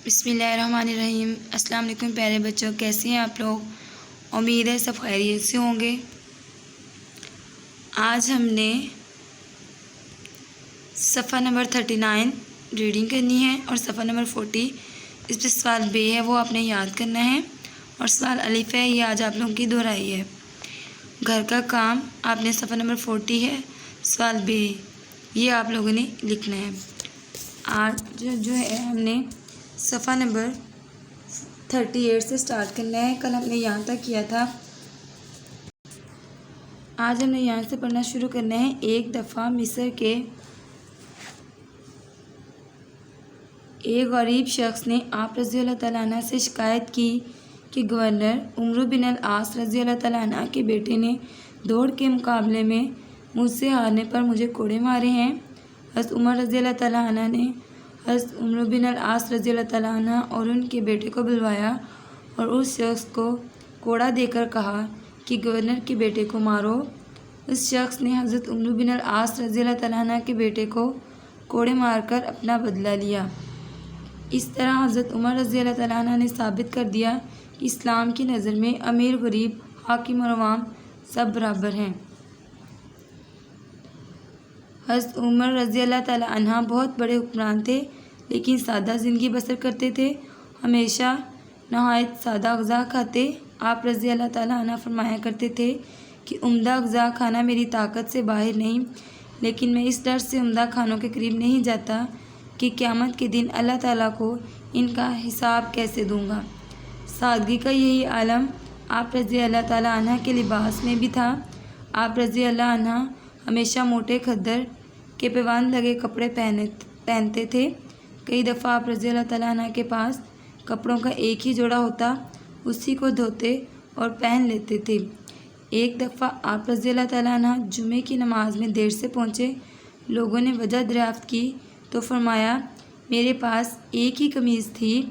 بسم اللہ الرحمن الرحیم۔ السلام علیکم پیارے بچوں، کیسے ہیں آپ لوگ؟ امید ہے سب خیریت سے ہوں گے۔ آج ہم نے صفحہ نمبر 39 ریڈنگ کرنی ہے اور صفحہ نمبر 40 اس پہ سوال بے ہے، وہ آپ نے یاد کرنا ہے، اور سوال الف ہے، یہ آج آپ لوگوں کی دہرائی ہے۔ گھر کا کام آپ نے صفحہ نمبر 40 ہے، سوال بے یہ آپ لوگوں نے لکھنا ہے۔ آج جو ہے ہم نے صفحہ نمبر 38 سے سٹارٹ کرنا ہے۔ کل ہم نے یہاں تک کیا تھا، آج ہم نے یہاں سے پڑھنا شروع کرنا ہے۔ ایک دفعہ مصر کے ایک غریب شخص نے آپ رضی اللہ تعالیٰ عنہ سے شکایت کی کہ گورنر عمرو بن العاص رضی اللہ تعالیٰ عنہ کے بیٹے نے دوڑ کے مقابلے میں مجھ سے ہارنے پر مجھے کوڑے مارے ہیں۔ حضرت عمر رضی اللہ تعالیٰ عنہ نے حضرت عمرو بن العاص رضی اللہ تعالیٰ عنہ اور ان کے بیٹے کو بلوایا اور اس شخص کو کوڑا دے کر کہا کہ گورنر کے بیٹے کو مارو۔ اس شخص نے حضرت عمرو بن العاص رضی اللہ تعالیٰ عنہ کے بیٹے کو کوڑے مار کر اپنا بدلہ لیا۔ اس طرح حضرت عمر رضی اللہ تعالیٰ عنہ نے ثابت کر دیا کہ اسلام کی نظر میں امیر غریب حاکم اور عوام سب برابر ہیں۔ حضرت عمر رضی اللہ تعالیٰ عنہ بہت بڑے حکمران تھے، لیکن سادہ زندگی بسر کرتے تھے، ہمیشہ نہایت سادہ غذا کھاتے۔ آپ رضی اللہ تعالیٰ عنہ فرمایا کرتے تھے کہ عمدہ غذا کھانا میری طاقت سے باہر نہیں، لیکن میں اس ڈر سے عمدہ کھانوں کے قریب نہیں جاتا کہ قیامت کے دن اللہ تعالیٰ کو ان کا حساب کیسے دوں گا۔ سادگی کا یہی عالم آپ رضی اللہ تعالیٰ عنہ کے لباس میں بھی تھا۔ آپ رضی اللہ عنہ ہمیشہ موٹے کھدر کے پیوند لگے کپڑے پہنتے تھے۔ کئی دفعہ آپ رضی اللہ تعالیٰ عنہ کے پاس کپڑوں کا ایک ہی جوڑا ہوتا، اسی کو دھوتے اور پہن لیتے تھے۔ ایک دفعہ آپ رضی اللہ تعالیٰ عنہ جمعے کی نماز میں دیر سے پہنچے۔ لوگوں نے وجہ دریافت کی تو فرمایا، میرے پاس ایک ہی قمیض تھی،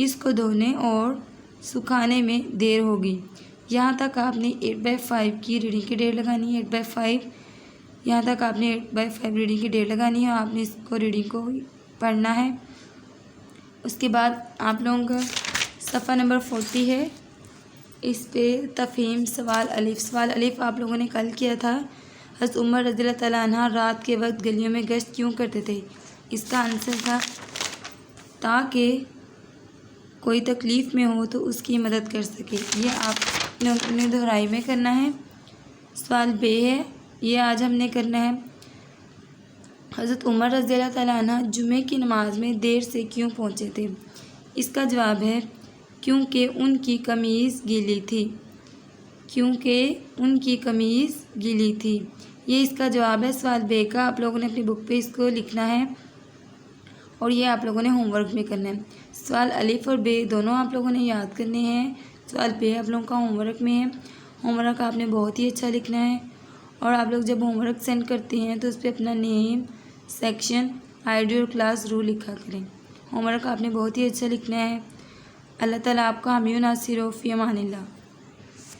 اس کو دھونے اور سکھانے میں دیر ہوگی۔ یہاں تک آپ نے 8/5 کی ریڈنگ کی ڈیٹ لگانی ہے۔ 8/5 یہاں تک آپ نے 8/5 ریڈنگ کی ڈیٹ لگانی ہے، آپ نے اس کو ریڈنگ کو پڑھنا ہے۔ اس کے بعد آپ لوگوں کا صفحہ نمبر 40 ہے، اس پہ تفہیم سوال الف آپ لوگوں نے کل کیا تھا۔ حضرت عمر رضی اللہ تعالیٰ عنہ رات کے وقت گلیوں میں گشت کیوں کرتے تھے؟ اس کا آنسر تھا تاکہ کوئی تکلیف میں ہو تو اس کی مدد کر سکے۔ یہ آپ لوگوں نے دہرائی میں کرنا ہے۔ سوال بے ہے، یہ آج ہم نے کرنا ہے۔ حضرت عمر رضی اللہ تعالیٰ عنہ جمعے کی نماز میں دیر سے کیوں پہنچے تھے؟ اس کا جواب ہے کیونکہ ان کی قمیض گیلی تھی۔ یہ اس کا جواب ہے سوال بے کا۔ آپ لوگوں نے اپنی بک پہ اس کو لکھنا ہے اور یہ آپ لوگوں نے ہوم ورک میں کرنا ہے۔ سوال الف اور بے دونوں آپ لوگوں نے یاد کرنے ہیں۔ سوال بے آپ لوگوں کا ہوم ورک میں ہے۔ ہوم ورک آپ نے بہت ہی اچھا لکھنا ہے، اور آپ لوگ جب ہوم ورک سینڈ کرتے ہیں تو اس پہ اپنا نیم، سیکشن، آئی ڈی اور کلاس رول لکھا کریں۔ ہوم ورک آپ نے بہت ہی اچھا لکھنا ہے۔ اللہ تعالیٰ آپ کا حامی و ناصر ہو۔ فی امان اللہ۔